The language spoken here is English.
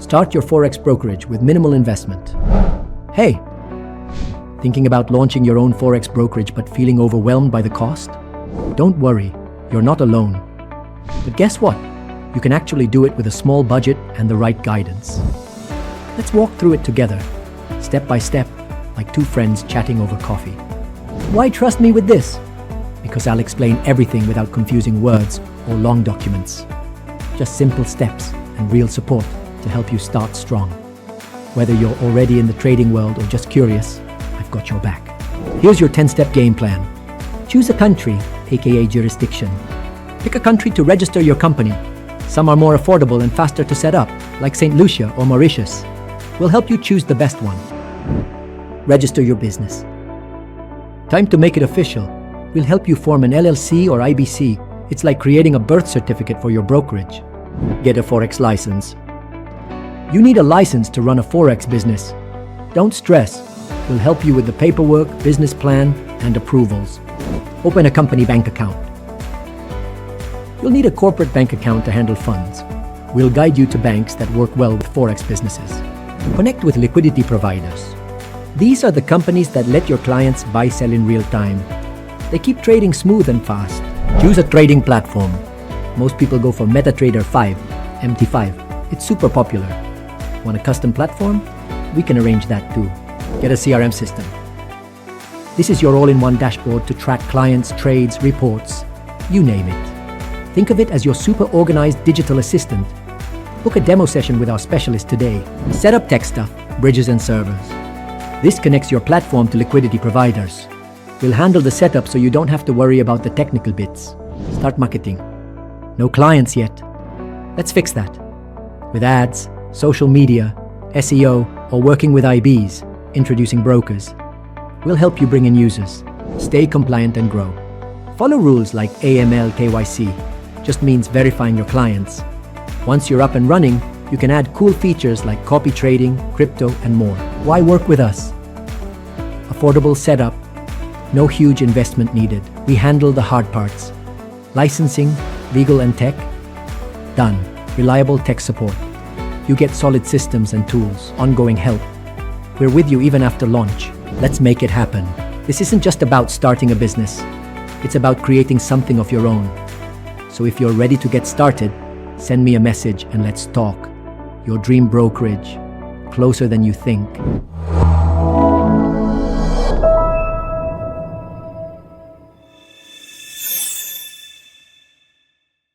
Start your Forex brokerage with minimal investment. Hey, thinking about launching your own Forex brokerage but feeling overwhelmed by the cost? Don't worry, you're not alone. But guess what? You can actually do it with a small budget and the right guidance. Let's walk through it together, step by step, like two friends chatting over coffee. Why trust me with this? Because I'll explain everything without confusing words or long documents. Just simple steps and real support to help you start strong. Whether you're already in the trading world or just curious, I've got your back. Here's your 10-step game plan. Choose a country, aka jurisdiction. Pick a country to register your company. Some are more affordable and faster to set up, like St. Lucia or Mauritius. We'll help you choose the best one. Register your business. Time to make it official. We'll help you form an LLC or IBC. It's like creating a birth certificate for your brokerage. Get a Forex license. You need a license to run a Forex business. Don't stress. We'll help you with the paperwork, business plan, and approvals. Open a company bank account. You'll need a corporate bank account to handle funds. We'll guide you to banks that work well with Forex businesses. Connect with liquidity providers. These are the companies that let your clients buy-sell in real time. They keep trading smooth and fast. Choose a trading platform. Most people go for MetaTrader 5, MT5. It's super popular. Want a custom platform? We can arrange that too. Get a CRM system. This is your all-in-one dashboard to track clients, trades, reports, you name it. Think of it as your super organized digital assistant. Book a demo session with our specialist today. Set up tech stuff, bridges and servers. This connects your platform to liquidity providers. We'll handle the setup so you don't have to worry about the technical bits. Start marketing. No clients yet. Let's fix that. With ads, social media, SEO, or working with IBs, introducing brokers. We'll help you bring in users. Stay compliant and grow. Follow rules like AML KYC. Just means verifying your clients. Once you're up and running, you can add cool features like copy trading, crypto, and more. Why work with us? Affordable setup. No huge investment needed. We handle the hard parts. Licensing, legal and tech. Done. Reliable tech support. You get solid systems and tools, ongoing help. We're with you even after launch. Let's make it happen. This isn't just about starting a business. It's about creating something of your own. So if you're ready to get started, send me a message and let's talk. Your dream brokerage, closer than you think.